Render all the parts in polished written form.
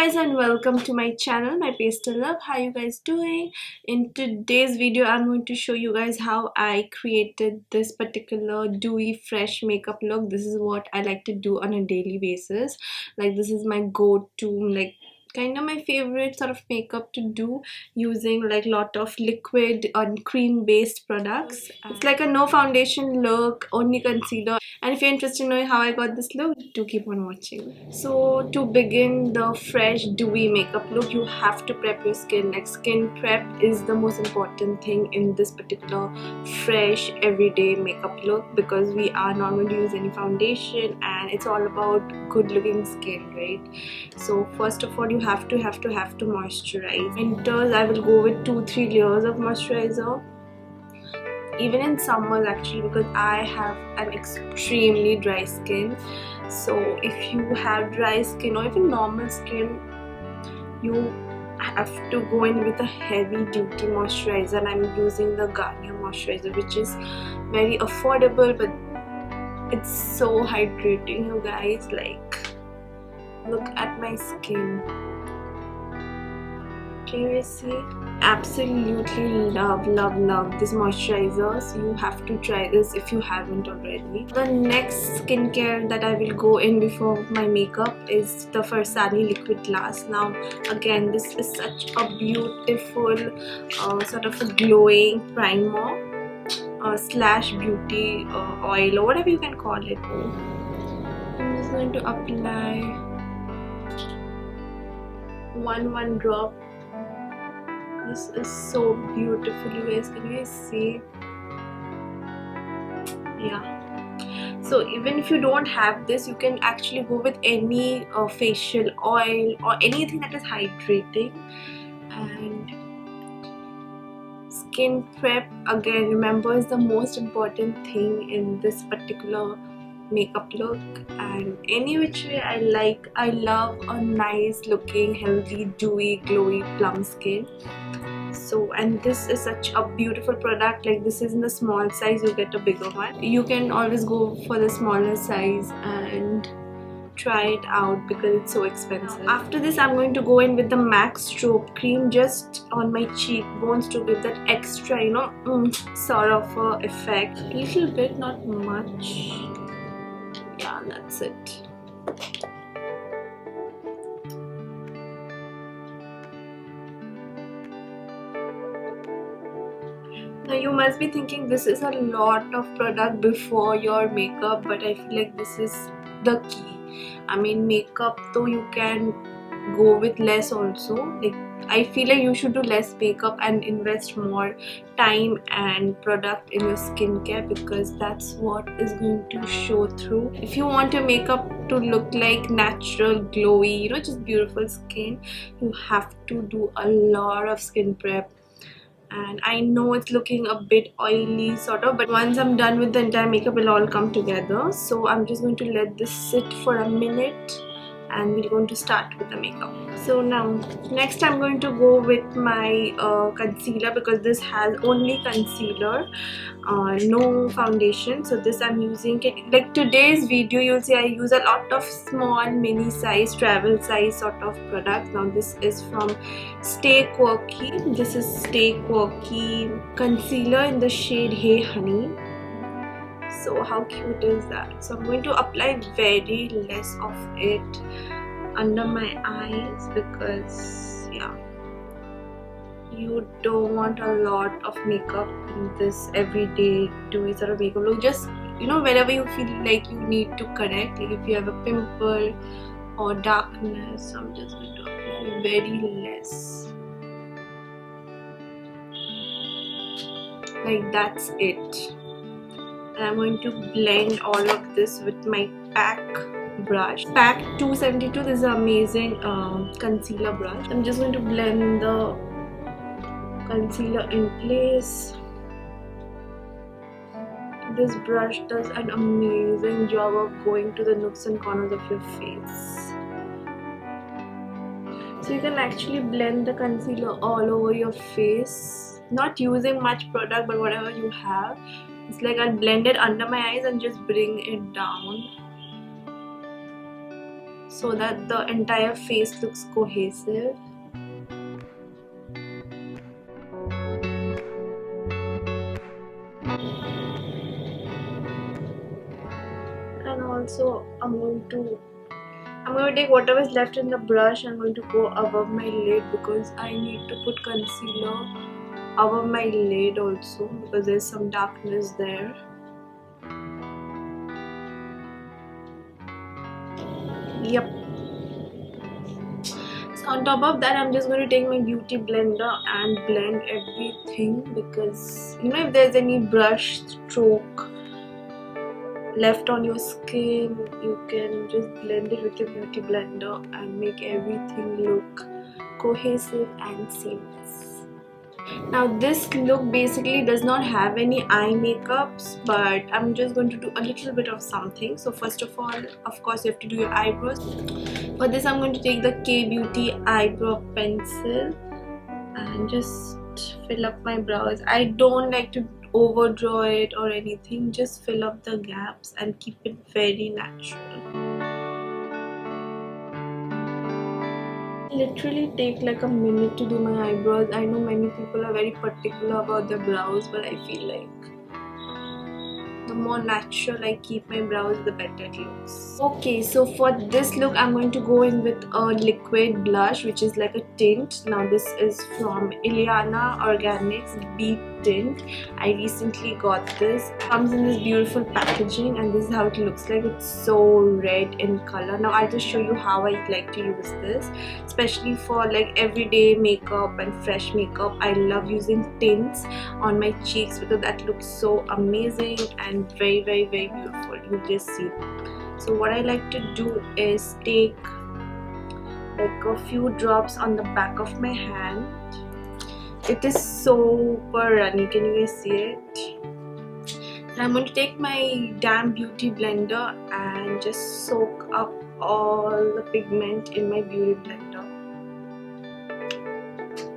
guys and welcome to my channel, my pastel love. How you guys doing? In today's video I'm going to show you guys how I created this particular dewy fresh makeup look. This is what I like to do on a daily basis. Like, this is my go-to, like kind of my favorite sort of makeup to do, using like lot of liquid and cream based products. It's like a no foundation look, only concealer. And if you're interested in knowing how I got this look, do keep on watching. So to begin the fresh dewy makeup look, you have to prep your skin. Like, skin prep is the most important thing in this particular fresh everyday makeup look, because we are not going to use any foundation and it's all about good looking skin, right? So first of all, you have to moisturize. Winters I will go with 2-3 layers of moisturizer, even in summers actually, because I have an extremely dry skin. So if you have dry skin or even normal skin, you have to go in with a heavy duty moisturizer, and I'm using the Garnier moisturizer, which is very affordable, but it's so hydrating, you guys. Like, look at my skin. Can you see? Absolutely love this moisturizer, so you have to try this if you haven't already. The next skincare that I will go in before my makeup is the Farsali liquid glass. Now again, this is such a beautiful sort of a glowing primer slash beauty oil, or whatever you can call it. I'm just going to apply one drop. This is so beautiful, you guys. Can you guys see? Yeah. So even if you don't have this, you can actually go with any facial oil or anything that is hydrating. And skin prep, again, remember, is the most important thing in this particular makeup look. And any which way I love a nice looking, healthy, dewy, glowy, plum skin. So, and this is such a beautiful product. Like, this is in the small size, you get a bigger one. You can always go for the smaller size and try it out because it's so expensive. After this, I'm going to go in with the MAC strobe cream just on my cheekbones to give that extra, you know, sort of effect. A little bit, not much. Yeah, that's it. Now you must be thinking this is a lot of product before your makeup, but I feel like this is the key. I mean, makeup though you can go with less also. Like, I feel like you should do less makeup and invest more time and product in your skincare, because that's what is going to show through. If you want your makeup to look like natural, glowy, you know, just beautiful skin, you have to do a lot of skin prep. And I know it's looking a bit oily sort of, but once I'm done with the entire makeup, it'll all come together. So I'm just going to let this sit for a minute and we're going to start with the makeup. So now next I'm going to go with my concealer, because this has only concealer, no foundation. So this I'm using, like today's video you'll see I use a lot of small mini size, travel size sort of products. Now this is from Stay Quirky. This is Stay Quirky concealer in the shade Hey Honey. So how cute is that? So I'm going to apply very less of it under my eyes, because yeah, you don't want a lot of makeup in this everyday dewy sort of makeup look. Just, you know, whenever you feel like you need to correct, like if you have a pimple or darkness. So I'm just going to apply very less. Like, that's it. And I'm going to blend all of this with my PAC brush. PAC 272, this is an amazing concealer brush. I'm just going to blend the concealer in place. This brush does an amazing job of going to the nooks and corners of your face. So you can actually blend the concealer all over your face, not using much product, but whatever you have. It's like I'll blend it under my eyes and just bring it down. so that the entire face looks cohesive. And also I'm going to take whatever is left in the brush. I'm going to go above my lid because I need to put concealer above my lid also because there's some darkness there. Yep. So on top of that, I'm just going to take my beauty blender and blend everything, because you know, if there's any brush stroke left on your skin, you can just blend it with your beauty blender and make everything look cohesive and seamless. Now this look basically does not have any eye makeups, but I'm just going to do a little bit of something. So first of all, of course, you have to do your eyebrows. For this, I'm going to take the K-Beauty eyebrow pencil and just fill up my brows. I don't like to overdraw it or anything, just fill up the gaps and keep it very natural. Literally take like a minute to do my eyebrows. I know many people are very particular about their brows, but I feel like the more natural I keep my brows, the better it looks. Okay, so for this look, I'm going to go in with a liquid blush, which is like a tint. Now this is from ILANA Organics Beet Tint. I recently got this. It comes in this beautiful packaging, and this is how it looks like. It's so red in color. Now I'll just show you how I like to use this, especially for like everyday makeup and fresh makeup. I love using tints on my cheeks because that looks so amazing and very beautiful. You just see. So what I like to do is take like a few drops on the back of my hand. It is super runny. Can you guys see it? And I'm going to take my damp beauty blender and just soak up all the pigment in my beauty blender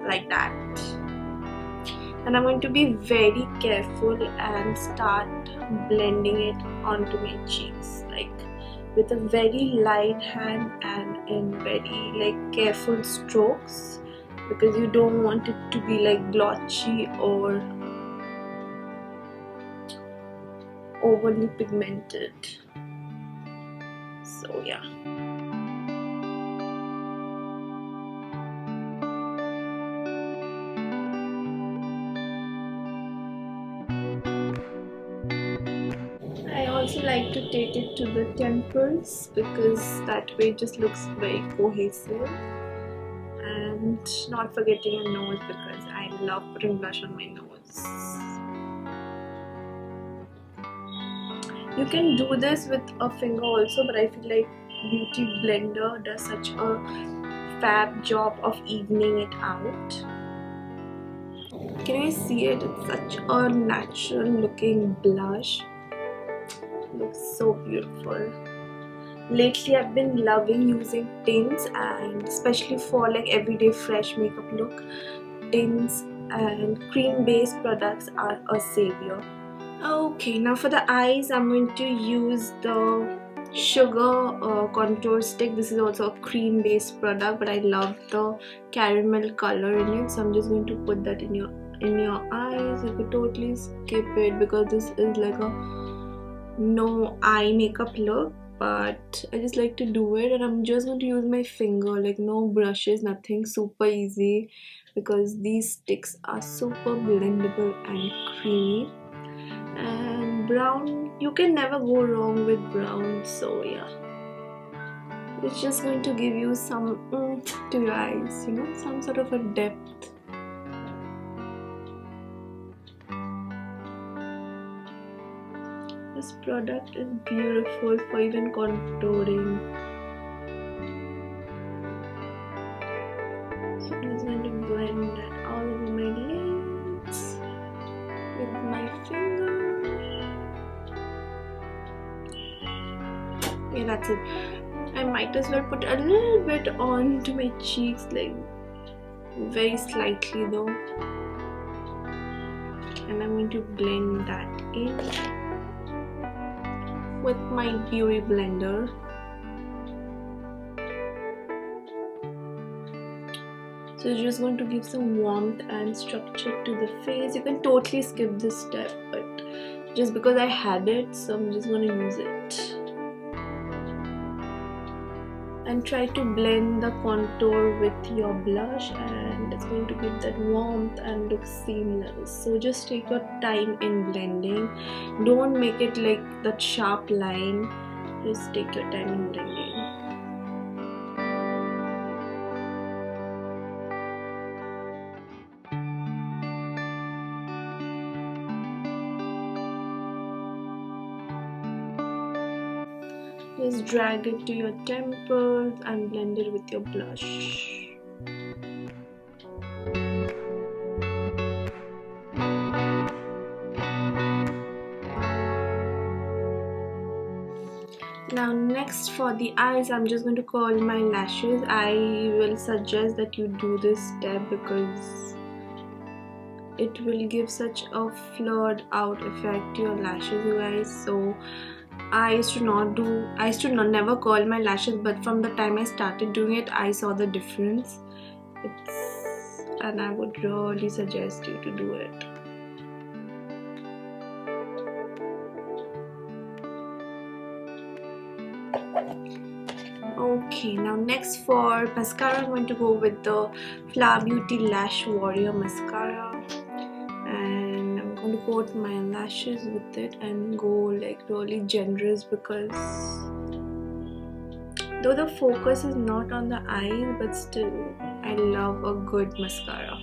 like that. And I'm going to be very careful and start blending it onto my cheeks, like with a very light hand and in very like careful strokes, because you don't want it to be like blotchy or overly pigmented. So yeah. I also like to take it to the temples because that way it just looks very cohesive. And not forgetting a nose, because I love putting blush on my nose. You can do this with a finger also, but I feel like Beauty Blender does such a fab job of evening it out. Can you see it? It's such a natural looking blush. It looks so beautiful. Lately I've been loving using tints, and especially for like everyday fresh makeup look, tints and cream based products are a savior. Okay, now for the eyes, I'm going to use the Sugar contour stick. This is also a cream based product, but I love the caramel color in it, so I'm just going to put that in your eyes. You could totally skip it because this is like a no eye makeup look, but I just like to do it, and I'm just going to use my finger, like no brushes, nothing, super easy, because these sticks are super blendable and creamy. And brown, you can never go wrong with brown, so yeah, it's just going to give you some to your eyes, you know, some sort of a depth. This product is beautiful for even contouring. So I'm just going to blend that all over my lids with my finger. Yeah, that's it. I might as well put a little bit onto my cheeks, like very slightly though. And I'm going to blend that in with my beauty blender. So you're just going to give some warmth and structure to the face. You can totally skip this step, but just because I had it, so I'm just going to use it. And try to blend the contour with your blush, and it's going to give that warmth and look seamless. So just take your time in blending. Don't make it like that sharp line. Just take your time in blending. Just drag it to your temples and blend it with your blush. Now next for the eyes, I'm just going to curl my lashes. I will suggest that you do this step because it will give such a flirted out effect to your lashes, you guys. So I used to never curl my lashes, but from the time I started doing it, I saw the difference. And I would really suggest you to do it. Okay, now next for mascara, I'm going to go with the Huda Beauty Lash Warrior mascara, and I'm going to coat my lashes with it and go like really generous, because though the focus is not on the eyes, but still I love a good mascara.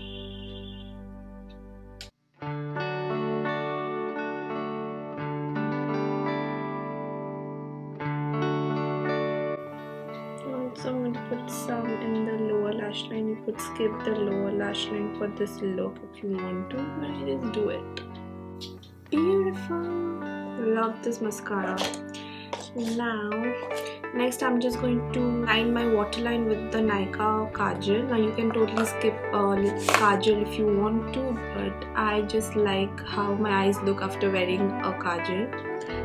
Also, I'm going to put some in the lower lash line. You could skip the lower lash line for this look if you want to, but I just do it. Beautiful. Love this mascara. Now next I'm just going to line my waterline with the Nykaa kajal. Now you can totally skip kajal if you want to, but I just like how my eyes look after wearing a kajal.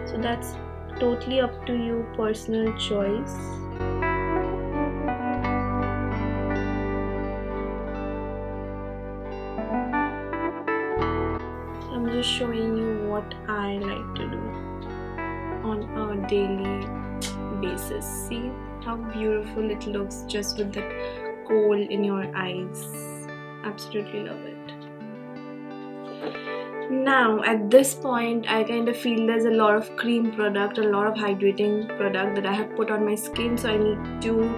So that's totally up to you, personal choice. I'm just showing you what I like to do on a daily basis. See how beautiful it looks just with that coal in your eyes. Absolutely love it. Now at this point I kind of feel there's a lot of cream product, a lot of hydrating product that I have put on my skin, so I need to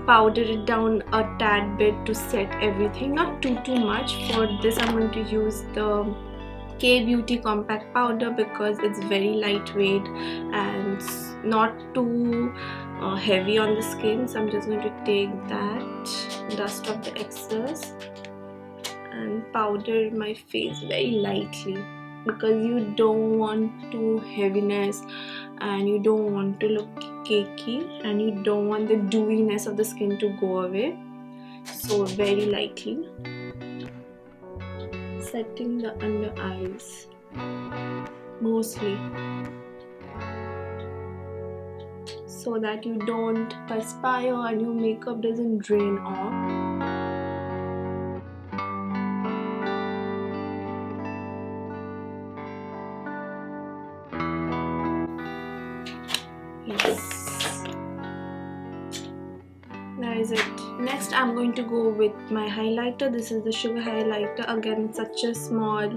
powder it down a tad bit to set everything, not too much. For this I'm going to use the Beauty compact powder because it's very lightweight and not too heavy on the skin. So I'm just going to take that, dust off the excess, and powder my face very lightly, because you don't want too heaviness and you don't want to look cakey and you don't want the dewiness of the skin to go away. So very lightly, setting the under eyes mostly, so that you don't perspire and your makeup doesn't drain off. Yes, that is it. Next I'm going to go with my highlighter. This is the sugar highlighter. Again, it's such a small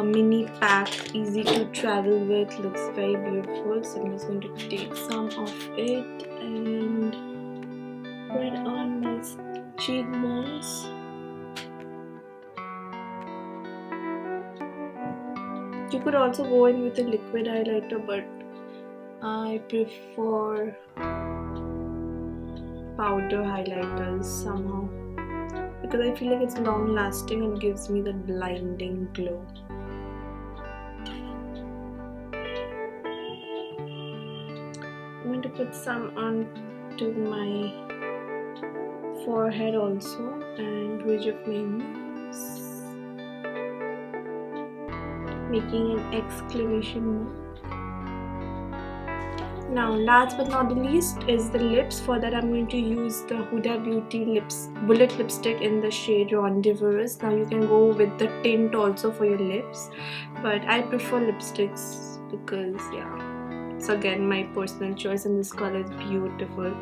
mini pack, easy to travel with, looks very beautiful. So I'm just going to take some of it and put it on my cheekbones. You could also go in with a liquid highlighter, but I prefer powder highlighters somehow, because I feel like it's long lasting and gives me that blinding glow. I'm going to put some onto my forehead also and ridge of my nose, making an exclamation mark. Now last but not the least is the lips. For that I'm going to use the Huda Beauty bullet lipstick in the shade Rendezvous. Now you can go with the tint also for your lips, but I prefer lipsticks because yeah, it's again my personal choice and this color is beautiful.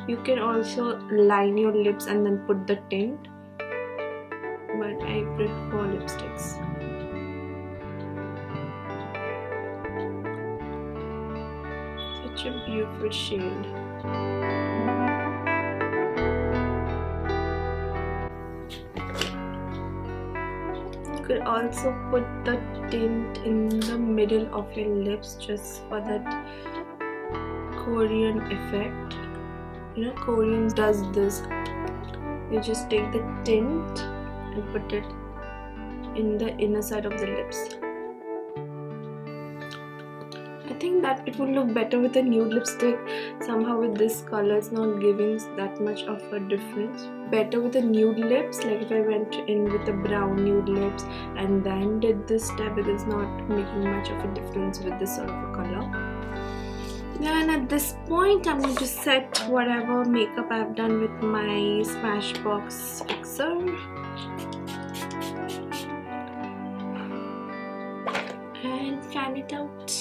You can also line your lips and then put the tint, but I prefer lipsticks. Such a beautiful shade. You could also put the tint in the middle of your lips just for that Korean effect. You know, Koreans does this. You just take the tint and put it in the inner side of the lips. I think that it would look better with a nude lipstick. Somehow with this color it's not giving that much of a difference. Better with the nude lips, like if I went in with the brown nude lips and then did this step, it is not making much of a difference with this sort of a color. And at this point I'm going to set whatever makeup I've done with my Smashbox fixer. And fan it out.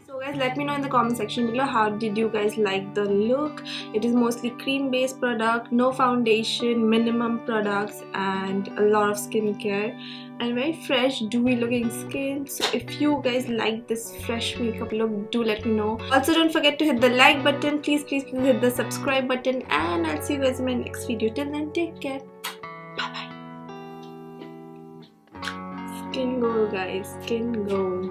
So guys, let me know in the comment section below how did you guys like the look. It is mostly cream based product, no foundation, minimum products and a lot of skincare and very fresh dewy looking skin. So if you guys like this fresh makeup look, do let me know. Also don't forget to hit the like button, please hit the subscribe button, and I'll see you guys in my next video. Till then, take care, bye bye. Skin goal guys, skin goal.